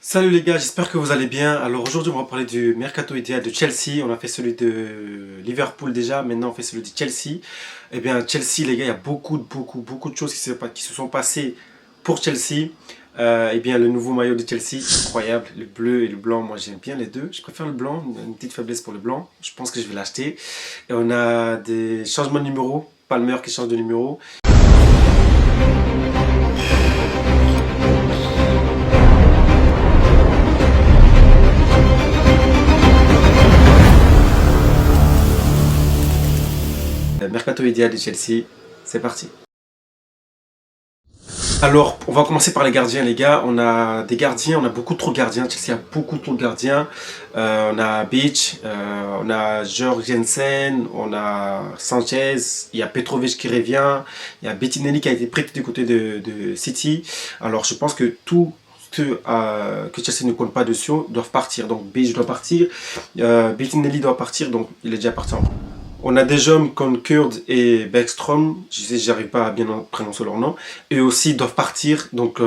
Salut les gars, j'espère que vous allez bien. Alors aujourd'hui on va parler du mercato idéal de Chelsea. On a fait celui de Liverpool déjà, maintenant on fait celui de Chelsea. Eh bien Chelsea les gars, il y a beaucoup de choses qui se sont passées pour Chelsea. Eh bien le nouveau maillot de Chelsea, incroyable, le bleu et le blanc, moi j'aime bien les deux. Je préfère le blanc, une petite faiblesse pour le blanc. Je pense que je vais l'acheter. Et on a des changements de numéro, Palmer qui change de numéro. Mercato idéal de Chelsea, c'est parti. Alors, on va commencer par les gardiens, les gars. On a des gardiens, on a beaucoup trop de gardiens. Chelsea a beaucoup trop de gardiens. On a Beach, on a Jorgensen, on a Sanchez, il y a Petrovic qui revient, il y a Bettinelli qui a été prêté du côté de City. Alors, je pense que tous ceux que Chelsea ne compte pas dessus doivent partir. Donc, Beach doit partir, Bettinelli doit partir, donc il est déjà parti. On a des hommes comme Kurd et Bergstrom, j'arrive pas à bien prononcer leur nom, eux aussi doivent partir, donc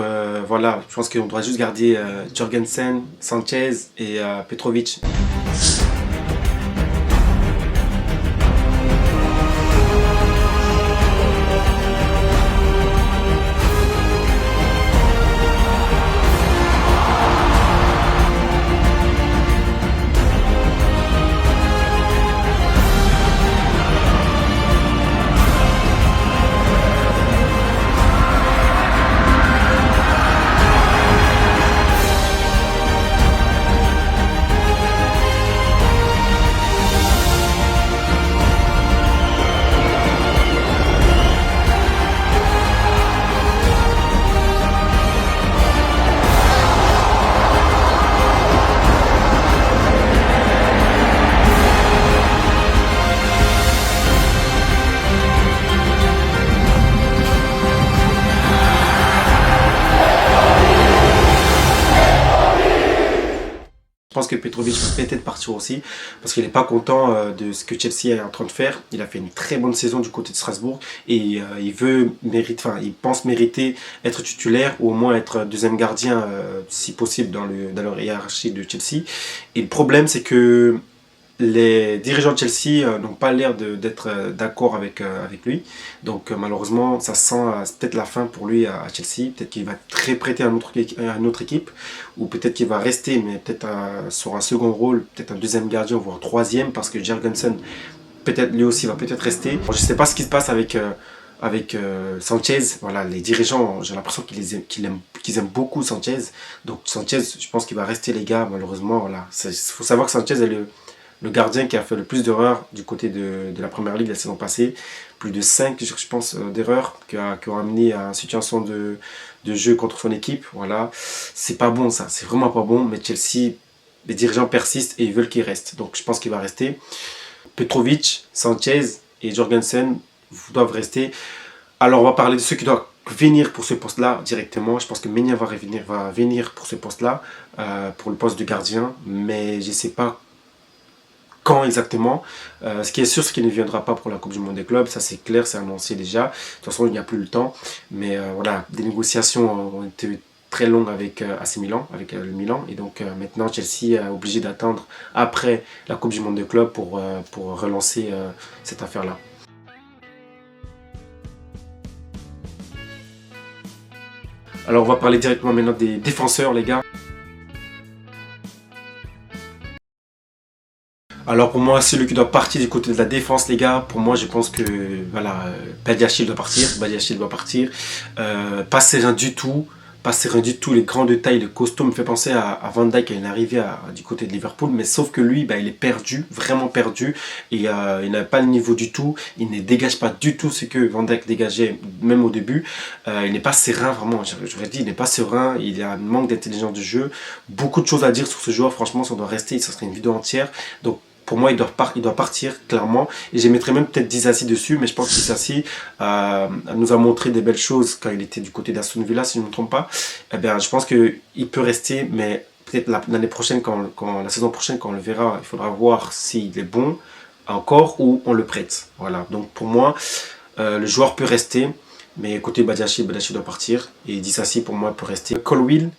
voilà, je pense qu'on doit juste garder Jorgensen, Sanchez et Petrovic. Je pense que Petrovic peut peut-être partir aussi parce qu'il n'est pas content de ce que Chelsea est en train de faire. Il a fait une très bonne saison du côté de Strasbourg et il pense mériter être titulaire ou au moins être deuxième gardien si possible dans leur hiérarchie de Chelsea. Et le problème c'est que les dirigeants de Chelsea n'ont pas l'air d'être d'accord avec lui. Donc malheureusement, ça sent peut-être la fin pour lui à Chelsea. Peut-être qu'il va être prêté à une autre équipe. Ou peut-être qu'il va rester, mais peut-être sur un second rôle, peut-être un deuxième gardien, voire un troisième, parce que Jurgensen, peut-être lui aussi, va peut-être rester. Je ne sais pas ce qui se passe avec Sanchez. Voilà, les dirigeants, j'ai l'impression qu'ils aiment beaucoup Sanchez. Donc Sanchez, je pense qu'il va rester les gars, malheureusement. Voilà. Il faut savoir que Sanchez est le gardien qui a fait le plus d'erreurs du côté de la première ligue la saison passée. Plus de 5, je pense, d'erreurs qui ont amené à une situation de jeu contre son équipe. Voilà. C'est pas bon ça, c'est vraiment pas bon. Mais Chelsea, les dirigeants persistent et ils veulent qu'il reste. Donc je pense qu'il va rester. Petrovic, Sanchez et Jorgensen doivent rester. Alors on va parler de ceux qui doivent venir pour ce poste-là directement. Je pense que Meunier va venir pour ce poste-là, pour le poste de gardien. Mais je ne sais pas quand exactement. Ce qui est sûr, c'est qu'il ne viendra pas pour la Coupe du Monde des clubs. Ça, c'est clair, c'est annoncé déjà. De toute façon, il n'y a plus le temps. Mais voilà, des négociations ont été très longues avec AC Milan, avec le Milan. Et donc maintenant, Chelsea est obligé d'attendre après la Coupe du Monde des clubs pour relancer cette affaire-là. Alors, on va parler directement maintenant des défenseurs, les gars. Alors pour moi, celui qui doit partir du côté de la défense, les gars, pour moi, je pense que voilà, Badiachil doit partir. Badiachil doit partir. Pas serein du tout. Pas serein du tout. Les grands détails, le costaud me fait penser à Van Dijk à une arrivée du côté de Liverpool. Mais sauf que lui, il est perdu, vraiment perdu. Et il n'a pas le niveau du tout. Il ne dégage pas du tout ce que Van Dijk dégageait, même au début. Il n'est pas serein, vraiment. J'aurais dit, il n'est pas serein. Il a un manque d'intelligence de jeu. Beaucoup de choses à dire sur ce joueur. Franchement, ça doit rester. Ça serait une vidéo entière. Donc, pour moi, il doit partir, clairement. Et j'émettrais même peut-être Disasi dessus, mais je pense que Disasi nous a montré des belles choses quand il était du côté d'Aston Villa, si je ne me trompe pas. Eh bien, je pense qu'il peut rester, mais peut-être l'année prochaine, la saison prochaine, quand on le verra, il faudra voir s'il est bon encore ou on le prête. Voilà. Donc pour moi, le joueur peut rester. Mais côté Badiashile, Badiashile doit partir. Et Disasi, pour moi, peut rester. Colwill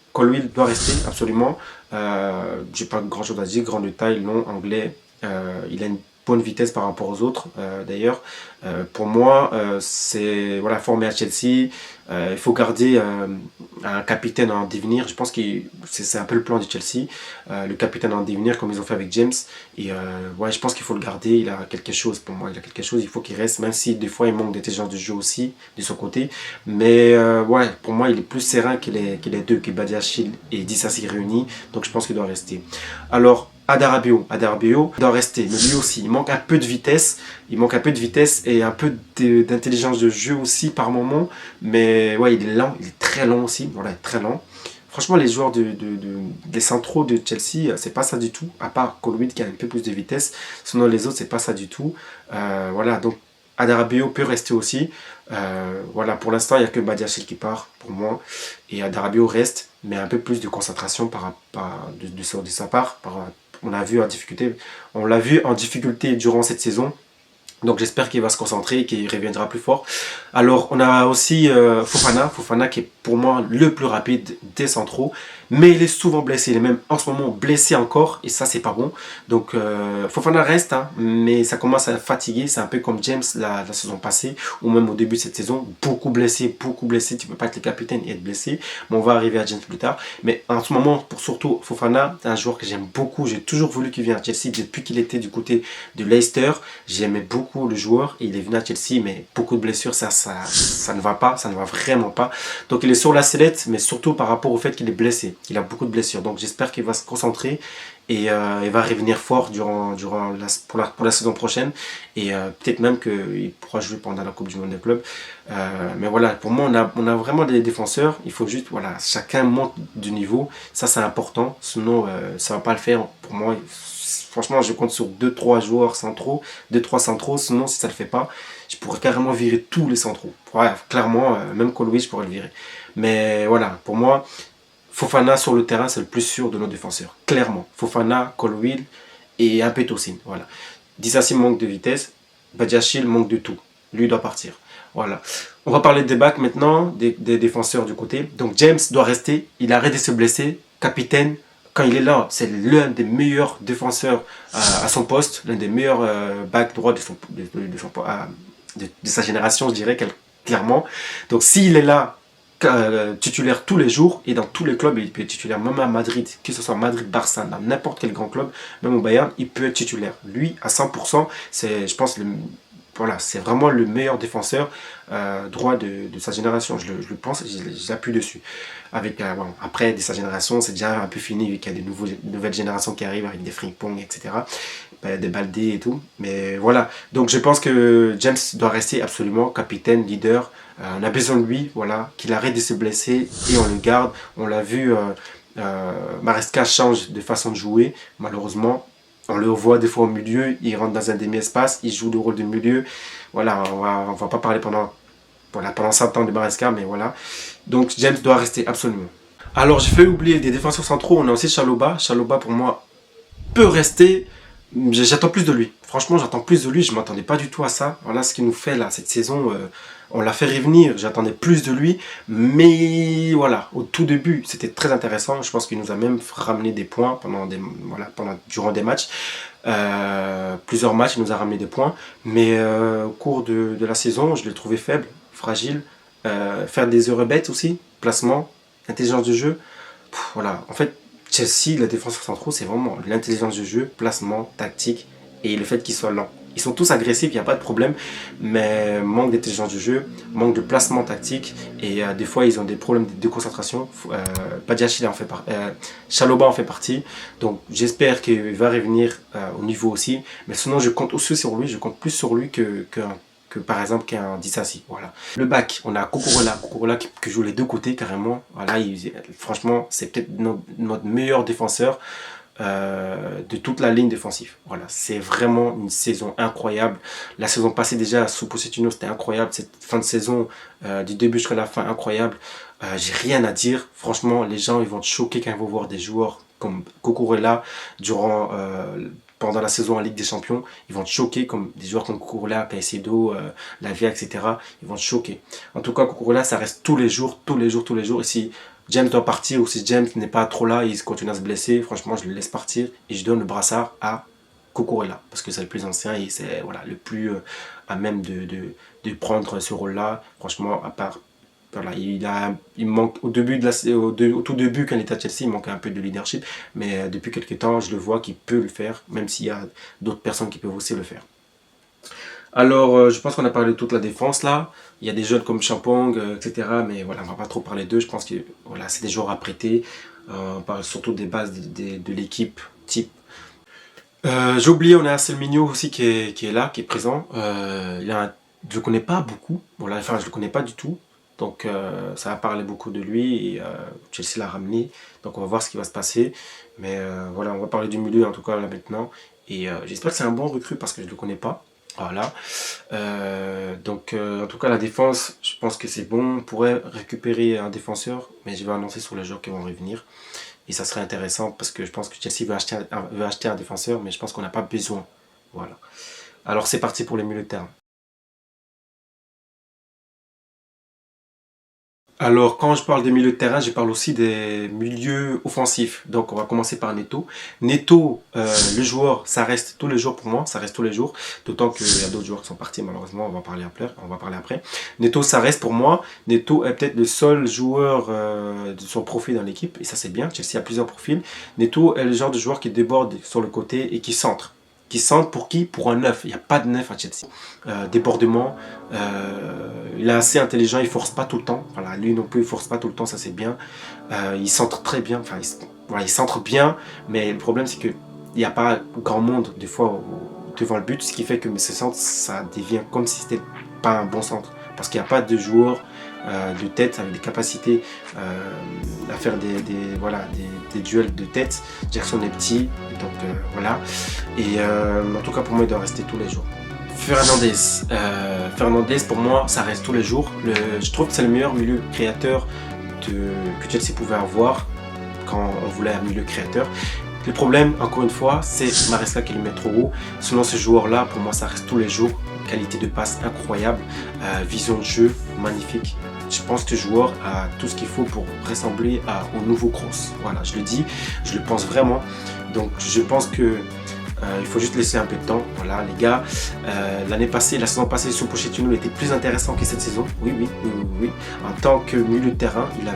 doit rester, absolument. J'ai pas grand chose à dire. Grand de taille, long, anglais. Il a une bonne vitesse par rapport aux autres, d'ailleurs. Pour moi, c'est voilà, formé à Chelsea. Il faut garder un capitaine en devenir. Je pense que c'est un peu le plan de Chelsea. Le capitaine en devenir, comme ils ont fait avec James. Et ouais, je pense qu'il faut le garder. Il a quelque chose pour moi. Il a quelque chose. Il faut qu'il reste. Même si des fois, il manque d'intelligence de jeu aussi, de son côté. Mais ouais, pour moi, il est plus serein que les deux, que Badiashile et Disasi réunis. Donc je pense qu'il doit rester. Alors, Adarabioyo doit rester, mais lui aussi, il manque un peu de vitesse. Il manque un peu de vitesse et un peu d'intelligence de jeu aussi par moment. Mais ouais, il est lent, il est très lent aussi. Voilà, très lent. Franchement, les joueurs des centraux de Chelsea, c'est pas ça du tout. À part Colwill qui a un peu plus de vitesse. Sinon, les autres, c'est pas ça du tout. Voilà, donc Adarabioyo peut rester aussi. Voilà, pour l'instant, il n'y a que Badiashile qui part pour moi. Et Adarabioyo reste, mais un peu plus de concentration de sa part. On l'a vu en difficulté durant cette saison. Donc j'espère qu'il va se concentrer et qu'il reviendra plus fort. Alors on a aussi Fofana qui est pour moi le plus rapide des centraux. Mais il est souvent blessé, il est même en ce moment blessé encore et ça c'est pas bon. Donc Fofana reste, hein, mais ça commence à fatiguer. C'est un peu comme James la saison passée ou même au début de cette saison. Beaucoup blessé. Tu peux pas être le capitaine et être blessé. Mais on va arriver à James plus tard. Mais en ce moment, pour surtout Fofana, c'est un joueur que j'aime beaucoup. J'ai toujours voulu qu'il vienne à Chelsea depuis qu'il était du côté de Leicester. J'aimais beaucoup le joueur et il est venu à Chelsea, mais beaucoup de blessures, ça ne va pas, ça ne va vraiment pas. Donc il est sur la sellette, mais surtout par rapport au fait qu'il est blessé. Il a beaucoup de blessures, donc j'espère qu'il va se concentrer et il va revenir fort pour la saison prochaine et peut-être même qu'il pourra jouer pendant la Coupe du Monde des clubs. Mais voilà, pour moi, on a vraiment des défenseurs. Il faut juste, voilà, chacun monte du niveau. Ça, c'est important. Sinon, ça ne va pas le faire. Pour moi, franchement, je compte sur 2-3 joueurs centraux, 2-3 centraux. Sinon, si ça ne le fait pas, je pourrais carrément virer tous les centraux. Ouais, clairement, même Colwill, je pourrais le virer. Mais voilà, pour moi, Fofana sur le terrain, c'est le plus sûr de nos défenseurs. Clairement. Fofana, Colwill et un peu Tosin. Voilà. Disasi manque de vitesse. Badiashile manque de tout. Lui doit partir. Voilà. On va parler des backs maintenant, des défenseurs du côté. Donc James doit rester. Il arrête de se blesser. Capitaine. Quand il est là, c'est l'un des meilleurs défenseurs à son poste. L'un des meilleurs backs droits de sa génération, je dirais, clairement. Donc s'il est là, titulaire tous les jours et dans tous les clubs, il peut être titulaire, même à Madrid, que ce soit Madrid, Barça, dans n'importe quel grand club, même au Bayern, il peut être titulaire. Lui, à 100%, c'est, je pense, voilà, c'est vraiment le meilleur défenseur droit de sa génération. Je le pense, j'appuie dessus. Bon, après, de sa génération, c'est déjà un peu fini, vu qu'il y a de nouvelles générations qui arrivent avec des Frimpong, etc. Des Baldé et tout. Mais voilà, donc je pense que James doit rester absolument capitaine, leader. On a besoin de lui, voilà, qu'il arrête de se blesser et on le garde. On l'a vu, Maresca change de façon de jouer, malheureusement. On le voit des fois au milieu, il rentre dans un demi-espace, il joue le rôle de milieu. Voilà, on va pas parler pendant 100 ans de Maresca, mais voilà. Donc James doit rester absolument. Alors j'ai fait oublier des défenseurs centraux, on a aussi Chalobah. Chalobah pour moi peut rester. J'attends plus de lui. Franchement, j'attends plus de lui. Je ne m'attendais pas du tout à ça. Voilà ce qu'il nous fait là cette saison. On l'a fait revenir. J'attendais plus de lui. Mais voilà, au tout début, c'était très intéressant. Je pense qu'il nous a même ramené des points durant des matchs. Plusieurs matchs, il nous a ramené des points. Mais au cours de la saison, je l'ai trouvé faible, fragile. Faire des erreurs bêtes aussi. Placement, intelligence de jeu. Voilà, en fait, Chelsea, la défense centrale, c'est vraiment l'intelligence de jeu, placement, tactique et le fait qu'ils soient lents. Ils sont tous agressifs, il n'y a pas de problème, mais manque d'intelligence de jeu, manque de placement tactique et des fois ils ont des problèmes de concentration. Badiashile en fait Chalobah en fait partie, donc j'espère qu'il va revenir au niveau aussi. Mais sinon, je compte aussi sur lui, je compte plus sur lui que par exemple qu'un Disasi. Voilà. Le back, on a Cucurella qui joue les deux côtés carrément. Voilà, franchement, c'est peut-être notre meilleur défenseur de toute la ligne défensive. Voilà, c'est vraiment une saison incroyable. La saison passée déjà sous Pochettino, c'était incroyable. Cette fin de saison, du début jusqu'à la fin, incroyable. J'ai rien à dire. Franchement, les gens ils vont être choqués quand ils vont voir des joueurs comme Cucurella durant pendant la saison en Ligue des Champions, ils vont te choquer, comme des joueurs comme Cucurella, Caicedo, Lavia, etc. Ils vont te choquer. En tout cas, Cucurella, ça reste tous les jours, tous les jours, tous les jours. Et si James doit partir ou si James n'est pas trop là, il continue à se blesser, franchement, je le laisse partir et je donne le brassard à Cucurella parce que c'est le plus ancien et c'est voilà, le plus à même de prendre ce rôle-là. Franchement, à part voilà, il manque au début au tout début quand il était à Chelsea, il manquait un peu de leadership, mais depuis quelques temps, je le vois qu'il peut le faire, même s'il y a d'autres personnes qui peuvent aussi le faire. Alors, je pense qu'on a parlé de toute la défense là. Il y a des jeunes comme Champong, etc. Mais voilà, on va pas trop parler d'eux. Je pense que voilà, c'est des joueurs à prêter. On parle surtout des bases de l'équipe type. J'ai oublié, on a Arsène Mignot aussi qui est là, qui est présent. Je le connais pas beaucoup. Voilà, enfin, je le connais pas du tout. Donc, ça a parlé beaucoup de lui et Chelsea l'a ramené. Donc, on va voir ce qui va se passer. Mais voilà, on va parler du milieu en tout cas là maintenant. Et j'espère que c'est un bon recrue parce que je le connais pas. Voilà. En tout cas, la défense, je pense que c'est bon. On pourrait récupérer un défenseur, mais je vais annoncer sur les joueurs qui vont revenir. Et ça serait intéressant parce que je pense que Chelsea veut acheter un défenseur, mais je pense qu'on n'a pas besoin. Voilà. Alors c'est parti pour les milieux de terrain. Alors, quand je parle des milieux de terrain, je parle aussi des milieux offensifs. Donc, on va commencer par Neto. Neto, le joueur, ça reste tous les jours pour moi, ça reste tous les jours. D'autant qu'il y a d'autres joueurs qui sont partis, malheureusement, on va parler après. Neto, ça reste pour moi. Neto est peut-être le seul joueur de son profil dans l'équipe, et ça c'est bien. Chelsea a plusieurs profils. Neto est le genre de joueur qui déborde sur le côté et qui centre. Qui centre pour qui? Pour un neuf. Il n'y a pas de neuf à Chelsea. Débordement. Il est assez intelligent, il force pas tout le temps. Voilà, lui non plus, il force pas tout le temps, ça c'est bien. Il centre très bien. Enfin, voilà, il centre bien, mais le problème c'est que il n'y a pas grand monde des fois devant le but, ce qui fait que ce centre, ça devient comme si c'était pas un bon centre, parce qu'il n'y a pas de joueur de tête avec des capacités à faire des duels de tête. Jackson est petit, donc voilà. Et en tout cas pour moi il doit rester tous les jours. Fernandez pour moi ça reste tous les jours. Je trouve que c'est le meilleur milieu créateur que Chelsea pouvait avoir quand on voulait un milieu créateur. Le problème, encore une fois, c'est Maresca qui le met trop haut. Selon ce joueur-là, pour moi, ça reste tous les jours. Qualité de passe incroyable, vision de jeu magnifique. Je pense que ce joueur a tout ce qu'il faut pour ressembler au nouveau Kroos. Voilà, je le dis, je le pense vraiment. Donc, je pense que il faut juste laisser un peu de temps. Voilà, les gars. La saison passée, sur Pochettino, il était plus intéressant que cette saison. Oui. En tant que milieu de terrain, il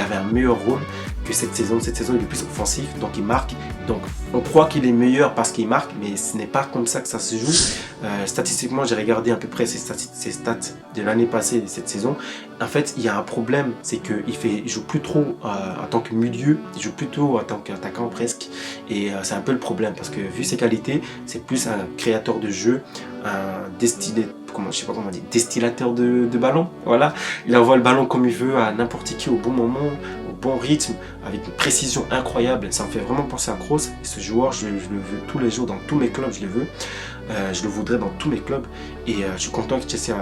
avait un meilleur rôle que cette saison. Cette saison, il est plus offensif, donc il marque. Donc, on croit qu'il est meilleur parce qu'il marque, mais ce n'est pas comme ça que ça se joue. Statistiquement, j'ai regardé à peu près ses stats de l'année passée et de cette saison. En fait, il y a un problème, c'est qu'il joue plus trop en tant que milieu, il joue plutôt en tant qu'attaquant presque. Et c'est un peu le problème parce que vu ses qualités, c'est plus un créateur de jeu, un destillateur de ballon. Voilà, il envoie le ballon comme il veut à n'importe qui au bon moment, au bon rythme, avec une précision incroyable. Ça me fait vraiment penser à Kroos. Et ce joueur, je le veux tous les jours dans tous mes clubs, je le veux. Je le voudrais dans tous mes clubs et je suis content que Chelsea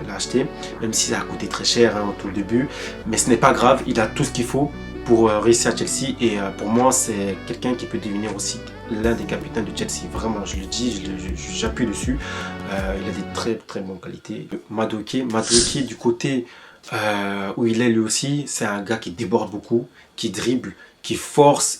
l'a acheté, même si ça a coûté très cher au tout début, mais ce n'est pas grave, il a tout ce qu'il faut pour réussir à Chelsea et pour moi c'est quelqu'un qui peut devenir aussi l'un des capitaines de Chelsea, vraiment je le dis, j'appuie dessus, il a des très très bonnes qualités. Madueke du côté où il est lui aussi, c'est un gars qui déborde beaucoup, qui dribble, qui force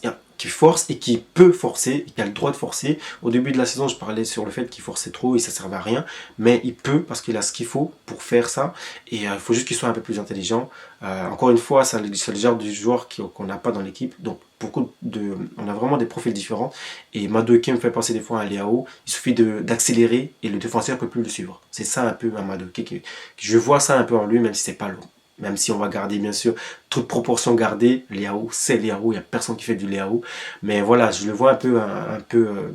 et qui peut forcer, qui a le droit de forcer. Au début de la saison, je parlais sur le fait qu'il forçait trop et ça ne servait à rien, mais il peut parce qu'il a ce qu'il faut pour faire ça et il faut juste qu'il soit un peu plus intelligent. Encore une fois, c'est le genre de joueur qu'on n'a pas dans l'équipe, donc on a vraiment des profils différents et Madueke me fait penser des fois à un Leao, il suffit d'accélérer et le défenseur ne peut plus le suivre. C'est ça un peu un Madueke, je vois ça un peu en lui même si c'est pas long. Même si on va garder bien sûr toute proportion gardée, Leao, c'est Leao, il n'y a personne qui fait du Leao. Mais voilà, je le vois un peu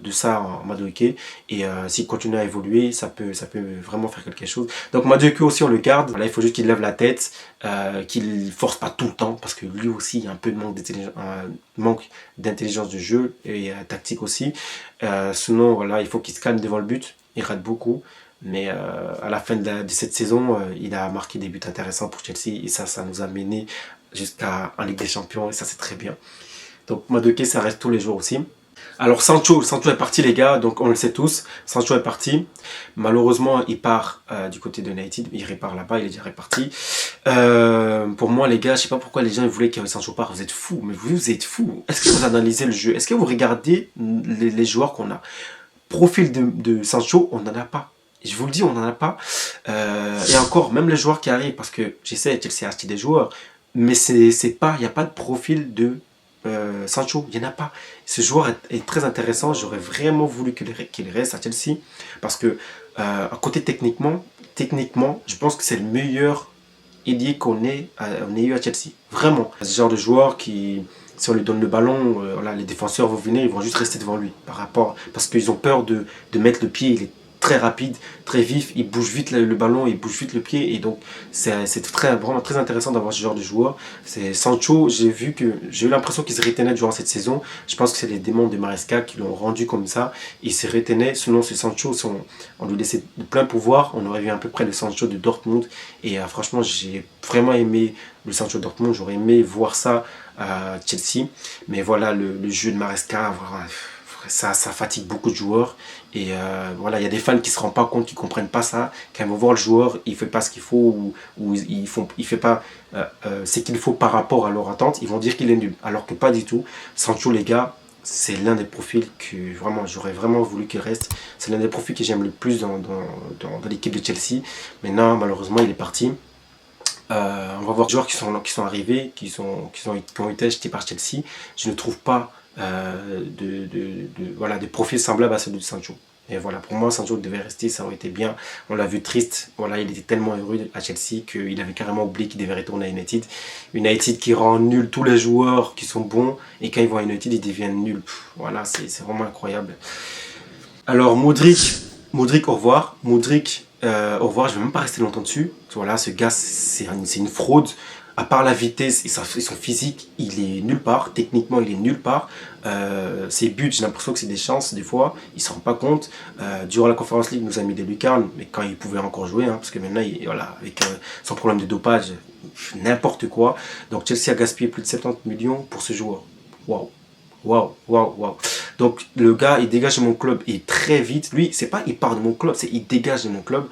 de ça en Madueke. Et s'il continue à évoluer, ça peut vraiment faire quelque chose. Donc Madueke aussi on le garde. Là il faut juste qu'il lève la tête, qu'il force pas tout le temps. Parce que lui aussi il y a un peu de manque d'intelligence de jeu et tactique aussi. Sinon voilà, il faut qu'il se calme devant le but. Il rate beaucoup. Mais à la fin de cette saison, il a marqué des buts intéressants pour Chelsea et ça nous a mené jusqu'en Ligue des Champions et ça c'est très bien. Donc Madueke ça reste tous les jours aussi. Alors Sancho est parti les gars, donc on le sait tous, Sancho est parti. Malheureusement il part du côté de United, il repart là-bas, il est déjà reparti. Pour moi les gars, je sais pas pourquoi les gens voulaient que Sancho parte, vous êtes fous, mais vous êtes fous. Est-ce que vous analysez le jeu? Est-ce que vous regardez les joueurs qu'on a? Profil de Sancho, on n'en a pas. Je vous le dis, on n'en a pas. Et encore, même les joueurs qui arrivent, parce que j'essaie, Chelsea a acheté des joueurs, mais c'est pas, il n'y a pas de profil de Sancho, il n'y en a pas. Ce joueur est très intéressant, j'aurais vraiment voulu qu'il reste à Chelsea, parce que à côté techniquement, je pense que c'est le meilleur ailier qu'on ait eu à Chelsea. Vraiment. C'est ce genre de joueur qui, si on lui donne le ballon, voilà, les défenseurs vont venir, ils vont juste rester devant lui. Parce qu'ils ont peur de mettre le pied. Il est très rapide, très vif, il bouge vite le ballon, il bouge vite le pied. Et donc, c'est vraiment très intéressant d'avoir ce genre de joueur. C'est Sancho, j'ai eu l'impression qu'il se retenait durant cette saison. Je pense que c'est les démons de Maresca qui l'ont rendu comme ça. Il se retenait. Sinon, ce Sancho, on lui laissait de plein pouvoir. On aurait vu à peu près le Sancho de Dortmund. Et franchement, j'ai vraiment aimé le Sancho de Dortmund. J'aurais aimé voir ça à Chelsea. Mais voilà, le jeu de Maresca, voilà, ça fatigue beaucoup de joueurs. Et voilà, il y a des fans qui ne se rendent pas compte, qui ne comprennent pas ça. Quand ils vont voir le joueur, il ne fait pas ce qu'il faut ou il fait pas ce qu'il faut par rapport à leur attente, ils vont dire qu'il est nul. Alors que pas du tout. Sancho, les gars, c'est l'un des profils que vraiment j'aurais vraiment voulu qu'il reste. C'est l'un des profils que j'aime le plus dans l'équipe de Chelsea. Maintenant, malheureusement, il est parti. On va voir des joueurs qui sont arrivés, qui ont été achetés par Chelsea. Je ne trouve pas voilà, des profils semblables à celui de Sancho. Et voilà, pour moi, Sancho devait rester, ça aurait été bien. On l'a vu triste, voilà, il était tellement heureux à Chelsea qu'il avait carrément oublié qu'il devait retourner à United. United qui rend nul tous les joueurs qui sont bons, et quand ils vont à United, ils deviennent nuls. Voilà, c'est vraiment incroyable. Alors, Modric, au revoir. Modric, au revoir, je ne vais même pas rester longtemps dessus. Voilà, ce gars, c'est une fraude. À part la vitesse et son physique, il est nulle part. Techniquement, il est nulle part. Ses buts, j'ai l'impression que c'est des chances des fois. Il ne se rend pas compte. Durant la Conference League, il nous a mis des lucarnes, mais quand il pouvait encore jouer, parce que maintenant, voilà, avec son problème de dopage, n'importe quoi. Donc Chelsea a gaspillé plus de 70 millions pour ce joueur. Waouh. Waouh. Donc le gars, il dégage de mon club et très vite. Lui, c'est pas il part de mon club, c'est il dégage de mon club.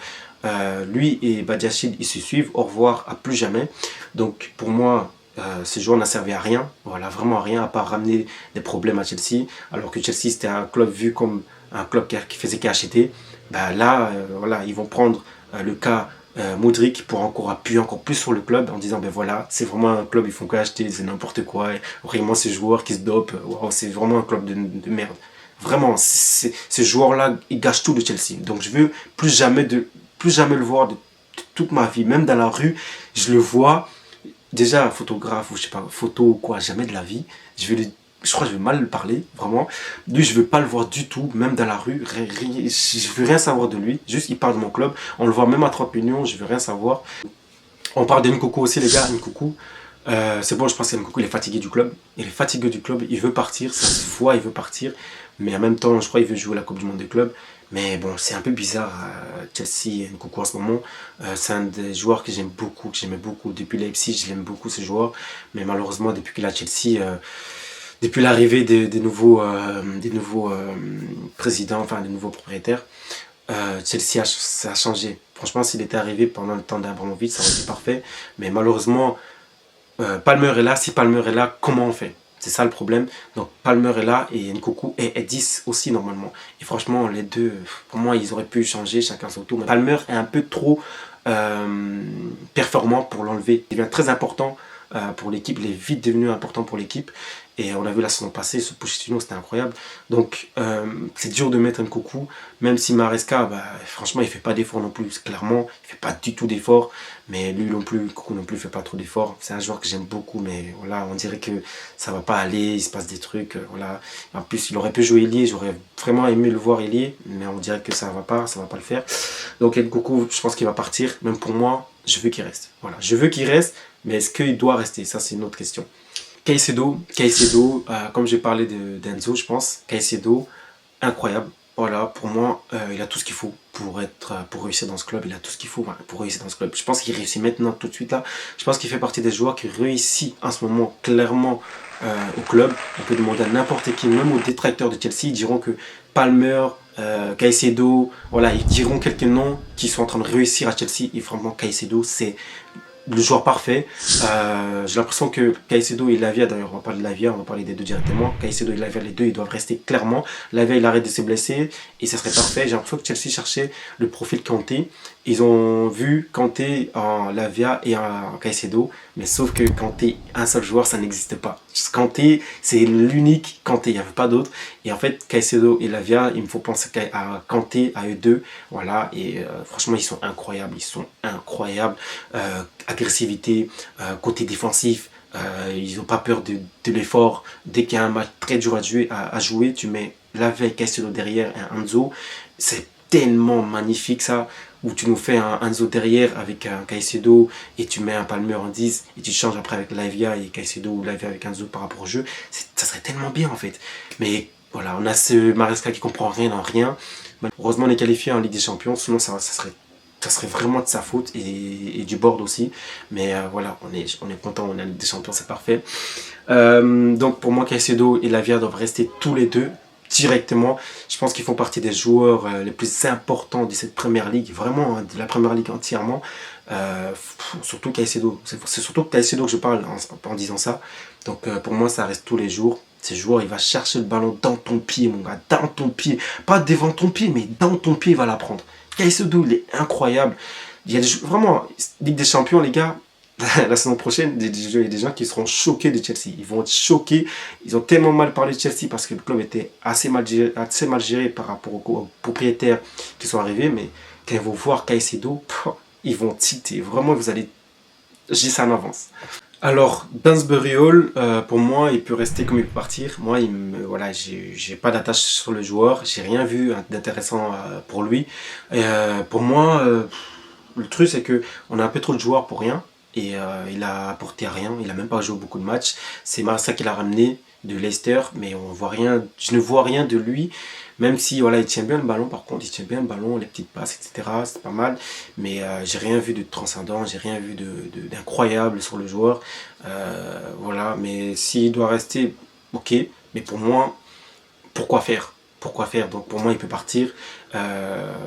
Lui et Badiachil, ils se suivent. Au revoir, à plus jamais. Donc pour moi, ce joueur n'a servi à rien. Voilà, vraiment à rien, à part ramener des problèmes à Chelsea. Alors que Chelsea, c'était un club vu comme un club qui faisait qu'acheter. Là, voilà, ils vont prendre le cas Modric pour encore appuyer encore plus sur le club en disant ben voilà, c'est vraiment un club, ils font qu'acheter, c'est n'importe quoi. Et vraiment, ces joueurs qui se dopent, wow, c'est vraiment un club de merde. Vraiment, ces joueurs-là, ils gâchent tout de Chelsea. Donc je veux plus jamais le voir de toute ma vie. Même dans la rue, je le vois. Déjà, photographe ou je sais pas, photo ou quoi, jamais de la vie. Je crois que je vais mal le parler, vraiment. Lui, je veux pas le voir du tout, même dans la rue. Je veux rien savoir de lui. Juste, il parle de mon club. On le voit même à 30 millions, je veux rien savoir. On parle d'Nkunku aussi, les gars. Nkunku, c'est bon, je pense qu'Nkunku, il est fatigué du club. Il est fatigué du club, il veut partir, ça se voit, il veut partir. Mais en même temps, je crois qu'il veut jouer la Coupe du Monde des clubs. Mais bon, c'est un peu bizarre, Chelsea, Nkunku en ce moment. C'est un des joueurs que j'aimais beaucoup. Depuis Leipzig, je l'aime beaucoup, ce joueur. Mais malheureusement, depuis qu'il a Chelsea, depuis l'arrivée des nouveaux présidents, enfin des nouveaux propriétaires, Chelsea ça a changé. Franchement, s'il était arrivé pendant le temps d'Abramovich, ça aurait été parfait. Mais malheureusement, Palmer est là. Si Palmer est là, comment on fait? C'est ça le problème. Donc Palmer est là et Nkunku est 10 aussi normalement. Et franchement, les deux, pour moi, ils auraient pu changer chacun son tour. Mais Palmer est un peu trop performant pour l'enlever. Il devient très important pour l'équipe. Il est vite devenu important pour l'équipe. Et on a vu la saison passée, ce Pochettino, c'était incroyable. Donc, c'est dur de mettre Nkunku, même si Maresca, franchement, il ne fait pas d'efforts non plus. Clairement, il ne fait pas du tout d'efforts. Mais lui non plus, Nkunku non plus, il ne fait pas trop d'efforts. C'est un joueur que j'aime beaucoup, mais voilà, on dirait que ça ne va pas aller, il se passe des trucs. Voilà. En plus, il aurait pu jouer ailier, j'aurais vraiment aimé le voir ailier, mais on dirait que ça ne va pas le faire. Donc, Nkunku, je pense qu'il va partir. Même pour moi, je veux qu'il reste. Voilà, je veux qu'il reste, mais est-ce qu'il doit rester? Ça, c'est une autre question. Caicedo, comme j'ai parlé d'Enzo, je pense, Caicedo, incroyable. Voilà, pour moi, il a tout ce qu'il faut pour réussir dans ce club. Il a tout ce qu'il faut pour réussir dans ce club. Je pense qu'il réussit maintenant, tout de suite là. Je pense qu'il fait partie des joueurs qui réussissent en ce moment clairement au club. On peut demander à n'importe qui, même aux détracteurs de Chelsea, ils diront que Palmer, Caicedo, voilà, ils diront quelques noms qui sont en train de réussir à Chelsea. Et vraiment, Caicedo, c'est le joueur parfait. J'ai l'impression que Caicedo et Lavia, d'ailleurs on va parler de Lavia, on va parler des deux directement. Caicedo et Lavia, les deux, ils doivent rester clairement. Lavia, il arrête de se blesser et ça serait parfait. J'ai l'impression que Chelsea cherchait le profil Kanté. Ils ont vu Kanté en Lavia et en Caicedo, mais sauf que Kanté, un seul joueur, ça n'existe pas. Kanté, c'est l'unique Kanté, il n'y avait pas d'autre. Et en fait, Caicedo et Lavia, il me faut penser à Kanté, à eux deux. Voilà, et franchement, ils sont incroyables. Ils sont incroyables. Agressivité, côté défensif, ils n'ont pas peur de l'effort. Dès qu'il y a un match très dur à jouer, tu mets Lavia et Caicedo derrière un Enzo. C'est tellement magnifique ça, où tu nous fais un Enzo derrière avec un Caicedo et tu mets un Palmer en 10 et tu changes après avec Lavia et Caicedo ou Lavia avec Enzo par rapport au jeu. Ça serait tellement bien en fait. Mais voilà, on a ce Maresca qui comprend rien en rien. Heureusement on est qualifié en Ligue des Champions, sinon ça serait vraiment de sa faute et du board aussi. Mais voilà, on est content, on a la Ligue des Champions, c'est parfait. Donc pour moi, Caicedo et Lavia doivent rester tous les deux directement. Je pense qu'ils font partie des joueurs les plus importants de cette première ligue, vraiment de la première ligue entièrement. Surtout Caicedo. C'est surtout Caicedo que je parle en disant ça. Donc pour moi, ça reste tous les jours. Ces joueurs, il va chercher le ballon dans ton pied, mon gars, dans ton pied. Pas devant ton pied, mais dans ton pied, il va la prendre. Caicedo, il est incroyable. Il y a vraiment, Ligue des Champions, les gars, la saison prochaine, il y a des gens qui seront choqués de Chelsea. Ils vont être choqués. Ils ont tellement mal parlé de Chelsea parce que le club était assez mal géré par rapport aux propriétaires qui sont arrivés. Mais quand ils vont voir Caicedo, ils vont citer. Vraiment, vous allez... Je dis ça en avance. Alors, Dansbury Hall, pour moi, il peut rester comme il peut partir. Moi, voilà, j'ai pas d'attache sur le joueur. J'ai rien vu d'intéressant pour lui. Pour moi, le truc, c'est que on a un peu trop de joueurs pour rien. Et il a apporté rien. Il a même pas joué beaucoup de matchs. C'est Marca qui l'a ramené de Leicester, mais on voit rien. Je ne vois rien de lui. Même si voilà, il tient bien le ballon, par contre, il tient bien le ballon, les petites passes, etc. C'est pas mal. Mais j'ai rien vu de transcendant, j'ai rien vu d'incroyable sur le joueur. Voilà, mais s'il doit rester, ok. Mais pour moi, pourquoi faire? Pourquoi faire? Donc pour moi, il peut partir.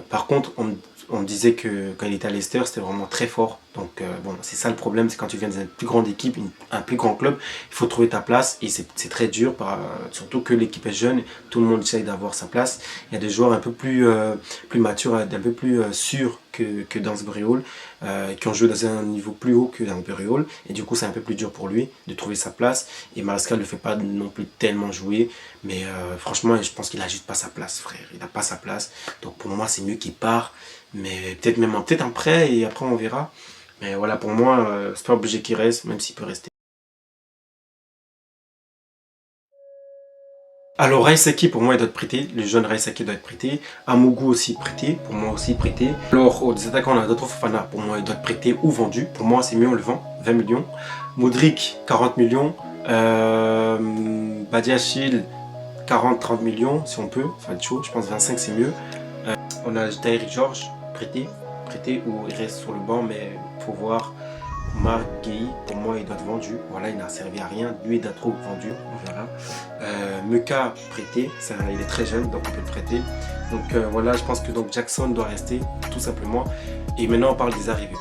Par contre, on me disait que quand il était à Leicester, c'était vraiment très fort. Donc bon, c'est ça le problème, c'est quand tu viens d'une plus grande équipe, un plus grand club, il faut trouver ta place et c'est très dur, surtout que l'équipe est jeune, tout le monde essaye d'avoir sa place. Il y a des joueurs un peu plus matures, un peu plus sûrs que Dansbury Hall, qui ont joué dans un niveau plus haut que Dansbury Hall, et du coup c'est un peu plus dur pour lui de trouver sa place. Et Maresca ne le fait pas non plus tellement jouer, mais franchement je pense qu'il a juste pas sa place, frère, il n'a pas sa place. Donc pour moi c'est mieux qu'il part, mais peut-être un prêt et après on verra. Mais voilà, pour moi, c'est pas obligé qu'il reste, même s'il peut rester. Alors Raisaki, pour moi, il doit être prêté. Le jeune Raisaki doit être prêté. Amougou aussi prêté. Pour moi aussi prêté. Alors aux attaquants, on a d'autres Fofana. Pour moi, il doit être prêté ou vendu. Pour moi, c'est mieux, on le vend. 20 millions. Modric, 40 millions. Badiachil, 40-30 millions, si on peut. Ça va être chaud. Je pense 25, c'est mieux. On a Tahiri George, prêté ou il reste sur le banc, mais il faut voir. Marc Guéhi, pour moi, il doit être vendu. Voilà, il n'a servi à rien. Lui, il doit trop vendu. Voilà. Meka, prêté. Il est très jeune, donc on peut le prêter. Donc voilà, je pense que donc, Jackson doit rester, tout simplement. Et maintenant, on parle des arrivées.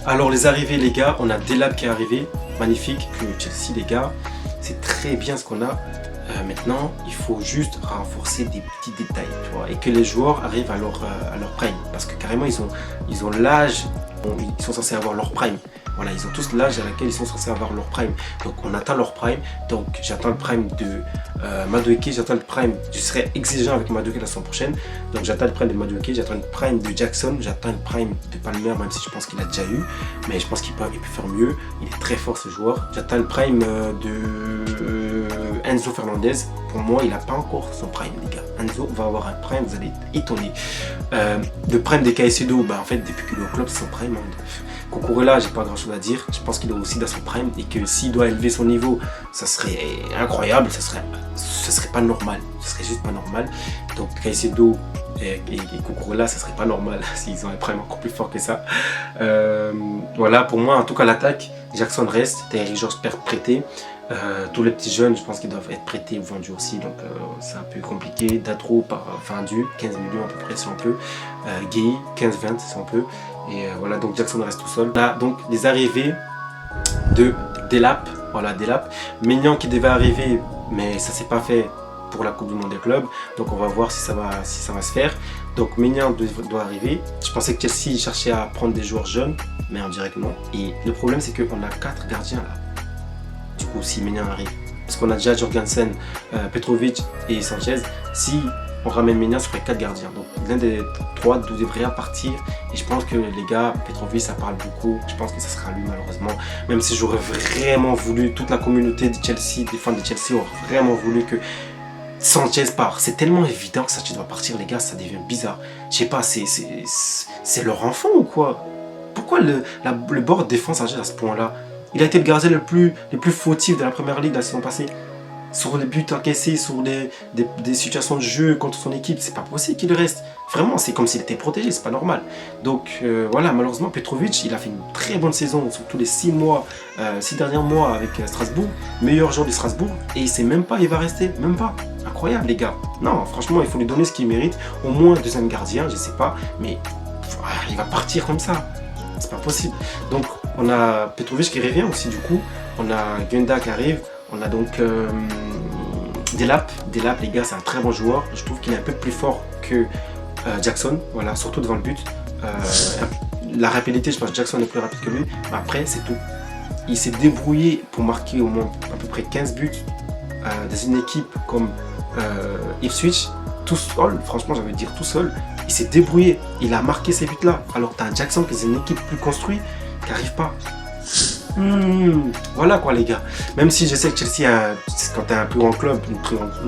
Alors, les arrivées, les gars, on a Delap qui est arrivé. Magnifique. Que Chelsea, les gars, c'est très bien ce qu'on a. Maintenant, il faut juste renforcer des petits détails, tu vois, et que les joueurs arrivent à leur prime, parce que carrément ils ont l'âge, ils sont censés avoir leur prime. Voilà, ils ont tous l'âge à laquelle ils sont censés avoir leur prime. Donc on atteint leur prime. Donc j'attends le prime de Madueke, j'attend le prime. Je serai exigeant avec Madueke la semaine prochaine. Donc j'attends le prime de Madueke, j'attends le prime de Jackson, j'attends le prime de Palmer, même si je pense qu'il a déjà eu. Mais je pense qu'il peut faire mieux. Il est très fort ce joueur. J'attends le prime de Enzo Fernandez. Pour moi, il n'a pas encore son prime, les gars. Enzo va avoir un prime, vous allez être étonnés. Le prime de Caicedo, en fait, depuis qu'il est au club, c'est son prime. Cucurella, j'ai pas grand chose à dire. Je pense qu'il est aussi dans son prime et que s'il doit élever son niveau, ça serait incroyable. Ça serait pas normal. Ça serait juste pas normal. Donc Caicedo, et Cucurella, ça serait pas normal s'ils ont un prime encore plus fort que ça. Voilà, pour moi, en tout cas, l'attaque, Jackson reste, Tyrick George prêté. Tous les petits jeunes, je pense qu'ils doivent être prêtés ou vendus aussi, donc c'est un peu compliqué. Datro vendu, 15 millions à peu près si on peut. Gay, 15-20 si on peut. Et voilà, donc Jackson reste tout seul. Là, donc les arrivées de Delap, voilà, Delap. Maignan qui devait arriver, mais ça s'est pas fait pour la Coupe du Monde des clubs. Donc on va voir si ça va se faire. Donc Maignan doit arriver. Je pensais que Chelsea cherchait à prendre des joueurs jeunes, mais on dirait que non. Et le problème, c'est qu'on a 4 gardiens là. Du coup, si Maignan arrive, parce qu'on a déjà Jorgensen, Petrovic et Sanchez, si on ramène Maignan, ça ferait 4 gardiens. Donc l'un des 3 devrait partir. Et je pense que les gars, Petrovic, ça parle beaucoup. Je pense que ça sera lui malheureusement. Même si j'aurais vraiment voulu, toute la communauté de Chelsea, des fans de Chelsea, auraient vraiment voulu que Sanchez part. C'est tellement évident que Sanchez doit partir, les gars, ça devient bizarre. Je sais pas, c'est leur enfant ou quoi? Pourquoi le bord défense Sanchez à ce point-là? Il a été le gardien le plus fautif de la première ligue la saison passée. Sur les buts encaissés, sur des situations de jeu contre son équipe, c'est pas possible qu'il reste. Vraiment, c'est comme s'il était protégé, c'est pas normal. Donc voilà, malheureusement, Petrovic, il a fait une très bonne saison, surtout les 6 derniers mois avec Strasbourg, meilleur joueur de Strasbourg, et il sait même pas, il va rester, même pas. Incroyable, les gars. Non, franchement, il faut lui donner ce qu'il mérite, au moins deuxième gardien, je sais pas, mais il va partir comme ça. C'est pas possible. Donc, on a Petrovic qui revient aussi, du coup. On a Gunda qui arrive. On a donc Delap. Delap, les gars, c'est un très bon joueur. Je trouve qu'il est un peu plus fort que Jackson. Voilà, surtout devant le but. La rapidité, je pense que Jackson est plus rapide que lui. Mais après, c'est tout. Il s'est débrouillé pour marquer au moins à peu près 15 buts dans une équipe comme Ipswich. Tout seul, franchement, j'avais dire tout seul. Il s'est débrouillé, il a marqué ces buts-là. Alors que tu as Jackson qui est une équipe plus construite, qui n'arrive pas. Voilà quoi les gars. Même si je sais que Chelsea, quand tu es un plus grand club, une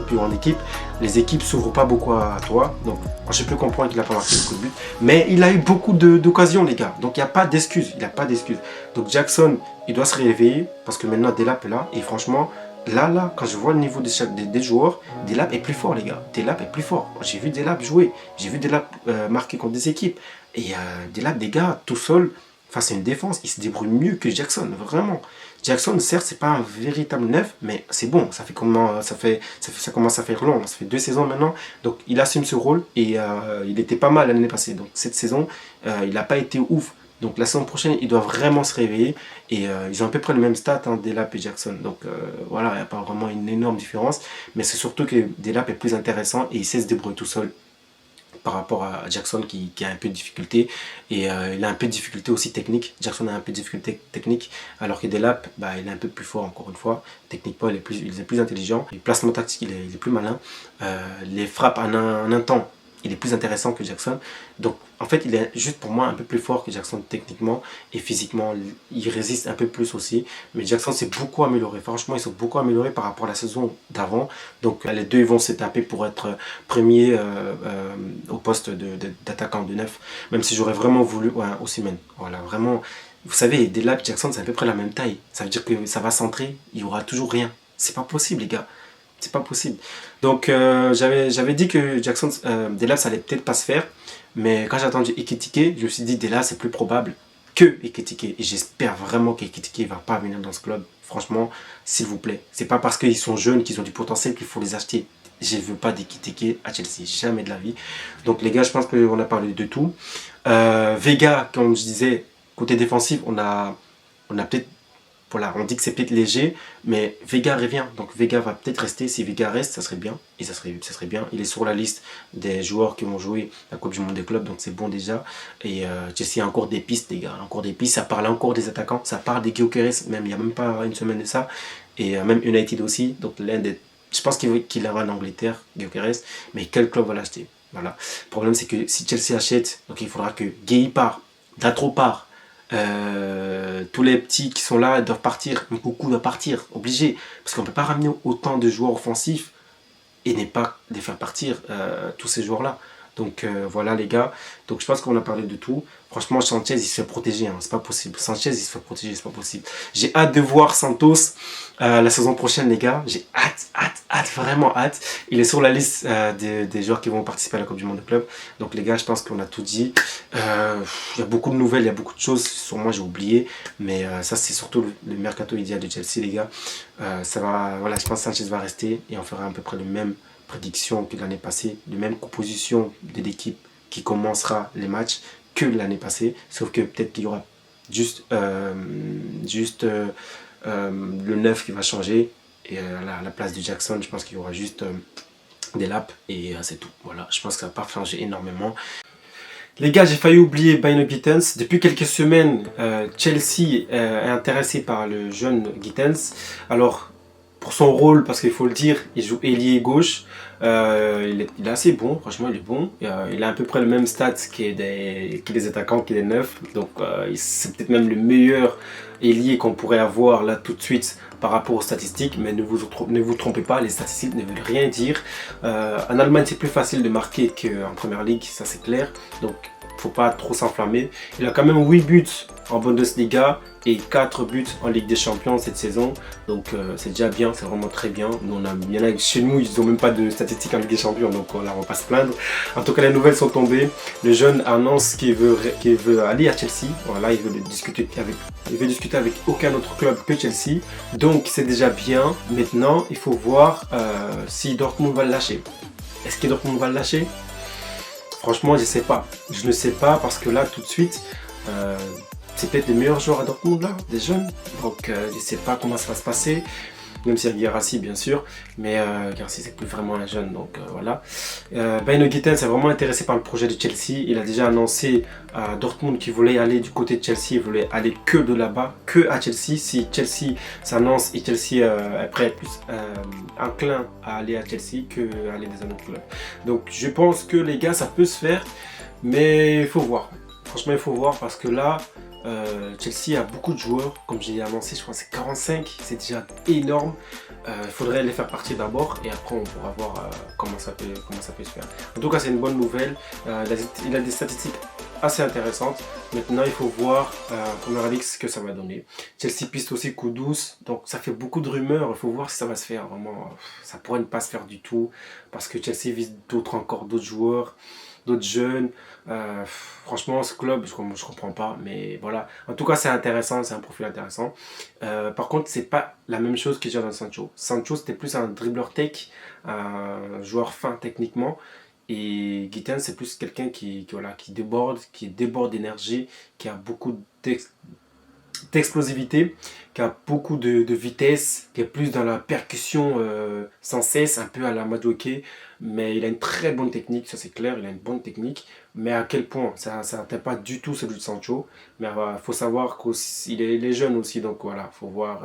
plus grande équipe, les équipes ne s'ouvrent pas beaucoup à toi. Donc je peux comprendre qu'il n'a pas marqué beaucoup de buts. Mais il a eu beaucoup d'occasions les gars. Donc il n'y a pas d'excuses. Donc Jackson, il doit se réveiller parce que maintenant Delap est là. Et franchement, là, quand je vois le niveau des joueurs, Delap est plus fort les gars. Delap est plus fort. J'ai vu Delap jouer. J'ai vu Delap marquer contre des équipes. Et Delap, les gars, tout seul, face à une défense, il se débrouille mieux que Jackson, vraiment. Jackson, certes, c'est pas un véritable neuf, mais c'est bon. Ça commence à faire long. Ça fait 2 saisons maintenant. Donc, il assume ce rôle et il était pas mal l'année passée. Donc, cette saison, il n'a pas été ouf. Donc, la saison prochaine, il doit vraiment se réveiller. Et ils ont à peu près le même stat, Delap et Jackson. Donc, voilà, il n'y a pas vraiment une énorme différence. Mais c'est surtout que Delap est plus intéressant et il sait se débrouiller tout seul par rapport à Jackson qui a un peu de difficulté et il a un peu de difficulté aussi technique. Jackson a un peu de difficulté technique alors que Delap, il est un peu plus fort encore une fois. Techniquement, il est plus intelligent. Les placements tactiques, il est plus malin. Les frappes en un temps, il est plus intéressant que Jackson. Donc en fait, il est juste pour moi un peu plus fort que Jackson techniquement et physiquement. Il résiste un peu plus aussi. Mais Jackson s'est beaucoup amélioré. Franchement, ils sont beaucoup améliorés par rapport à la saison d'avant. Donc les deux ils vont se taper pour être premiers au poste d'attaquant de neuf. Même si j'aurais vraiment voulu Osimhen. Voilà, vraiment. Vous savez, Delap et Jackson, c'est à peu près la même taille. Ça veut dire que ça va centrer, il n'y aura toujours rien. C'est pas possible, les gars. C'est pas possible. Donc j'avais dit que Jackson, Delap, ça allait peut-être pas se faire. Mais quand j'ai entendu Ekitike, je me suis dit Delap, c'est plus probable que Ekitike. Et j'espère vraiment qu'Ekitike ne va pas venir dans ce club. Franchement, s'il vous plaît. C'est pas parce qu'ils sont jeunes, qu'ils ont du potentiel qu'il faut les acheter. Je ne veux pas d'Ekitike à Chelsea. Jamais de la vie. Donc les gars, je pense qu'on a parlé de tout. Vega, comme je disais, côté défensif, on a peut-être... Voilà, on dit que c'est peut-être léger, mais Vega revient. Donc Vega va peut-être rester. Si Vega reste, ça serait bien. Et ça serait bien. Il est sur la liste des joueurs qui vont jouer la Coupe du Monde des clubs, donc c'est bon déjà. Et Chelsea a encore des pistes, les gars. Encore des pistes. Ça parle encore des attaquants. Ça parle des Gyökeres, même il n'y a même pas une semaine de ça. Et même United aussi. Donc je pense qu'il ira en Angleterre, Gyökeres. Mais quel club va l'acheter? Voilà. Le problème, c'est que si Chelsea achète, donc il faudra que Gueye part, Datro part. Tous les petits qui sont là doivent partir. Beaucoup doivent partir, obligé. Parce qu'on ne peut pas ramener autant de joueurs offensifs et ne pas les faire partir, tous ces joueurs-là. Donc voilà les gars. Donc je pense qu'on a parlé de tout. Franchement, Sanchez, il se fait protéger. Hein. C'est pas possible. Sanchez, il se fait protéger. C'est pas possible. J'ai hâte de voir Santos la saison prochaine, les gars. J'ai hâte, vraiment hâte. Il est sur la liste des joueurs qui vont participer à la Coupe du Monde de club. Donc les gars, je pense qu'on a tout dit. Il y a beaucoup de nouvelles, il y a beaucoup de choses. Sur moi, j'ai oublié. Mais ça, c'est surtout le mercato idéal de Chelsea, les gars. Ça va, voilà, je pense que Sanchez va rester et on fera à peu près le même prédiction que l'année passée, la même composition de l'équipe qui commencera les matchs que l'année passée, sauf que peut-être qu'il y aura juste, le 9 qui va changer et à la place de Jackson, je pense qu'il y aura juste des laps et c'est tout. Voilà, je pense que ça va pas changer énormément. Les gars, j'ai failli oublier Bino Gittens. Depuis quelques semaines, Chelsea est intéressé par le jeune Gittens. Alors, pour son rôle, parce qu'il faut le dire, il joue ailier gauche. Il est assez bon, franchement, il est bon. Il a à peu près le même stats des attaquants, qu'il est neuf. Donc, c'est peut-être même le meilleur ailier qu'on pourrait avoir là tout de suite par rapport aux statistiques. Mais ne vous trompez pas, les statistiques ne veulent rien dire. En Allemagne, c'est plus facile de marquer qu'en Première Ligue, ça c'est clair. Donc, faut pas trop s'enflammer. Il a quand même 8 buts en Bundesliga et 4 buts en Ligue des Champions cette saison. Donc c'est déjà bien, c'est vraiment très bien. Il y en a chez nous, ils n'ont même pas de statistiques en Ligue des Champions, donc on ne va pas se plaindre. En tout cas, les nouvelles sont tombées. Le jeune annonce qu'il veut aller à Chelsea. Voilà, il veut discuter avec aucun autre club que Chelsea. Donc c'est déjà bien. Maintenant, il faut voir si Dortmund va le lâcher. Est-ce que Dortmund va le lâcher ? Franchement, je sais pas. Je ne sais pas parce que là, tout de suite, c'est peut-être les meilleurs joueurs à Dortmund, là, des jeunes. Donc, je ne sais pas comment ça va se passer. Même si il y a Guirassy, bien sûr. Mais Guirassy, c'est plus vraiment un jeune. Donc, voilà. Bino Gittens est vraiment intéressé par le projet de Chelsea. Il a déjà annoncé à Dortmund qu'il voulait aller du côté de Chelsea. Il voulait aller que de là-bas, que à Chelsea. Si Chelsea s'annonce et Chelsea est prêt, plus enclin à aller à Chelsea qu'à aller dans un autre club. Donc, je pense que les gars, ça peut se faire. Mais il faut voir. Franchement, il faut voir parce que là, Chelsea a beaucoup de joueurs, comme j'ai annoncé, je crois que c'est 45, c'est déjà énorme. Il faudrait les faire partir d'abord et après on pourra voir comment ça peut se faire. En tout cas, c'est une bonne nouvelle. Il a des statistiques assez intéressantes. Maintenant, il faut voir en Première Ligue ce que ça va donner. Chelsea piste aussi coup douce, donc ça fait beaucoup de rumeurs. Il faut voir si ça va se faire. Vraiment, ça pourrait ne pas se faire du tout parce que Chelsea vise d'autres joueurs, d'autres jeunes. Franchement, ce club, je comprends pas, mais voilà. En tout cas, c'est intéressant, c'est un profil intéressant. Par contre, c'est pas la même chose que Jadon Sancho. Sancho, c'était plus un dribbleur tech, un joueur fin techniquement. Et Gittens, c'est plus quelqu'un qui déborde d'énergie, qui a beaucoup d'explosivité, qui a beaucoup de vitesse, qui est plus dans la percussion sans cesse, un peu à la Madueke, mais il a une très bonne technique, ça c'est clair, il a une bonne technique, mais à quel point, ça n'atteint pas du tout celui de Sancho, mais il faut savoir qu'il est jeune aussi, donc voilà, faut voir,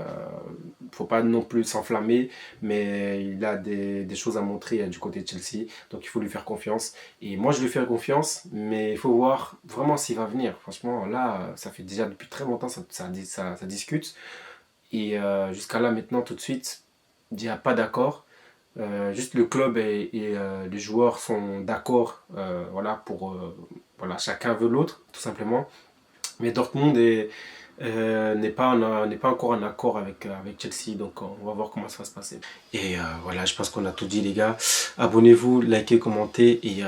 faut pas non plus s'enflammer, mais il a des choses à montrer du côté de Chelsea, donc il faut lui faire confiance, et moi je lui fais confiance, mais il faut voir vraiment s'il va venir, franchement là, ça fait déjà depuis très longtemps, ça discute, et jusqu'à là maintenant tout de suite, il n'y a pas d'accord. Juste le club et les joueurs sont d'accord, voilà, voilà, chacun veut l'autre, tout simplement. Mais Dortmund n'est pas encore en accord avec Chelsea, donc on va voir comment ça va se passer. Et voilà, je pense qu'on a tout dit, les gars. Abonnez-vous, likez, commentez et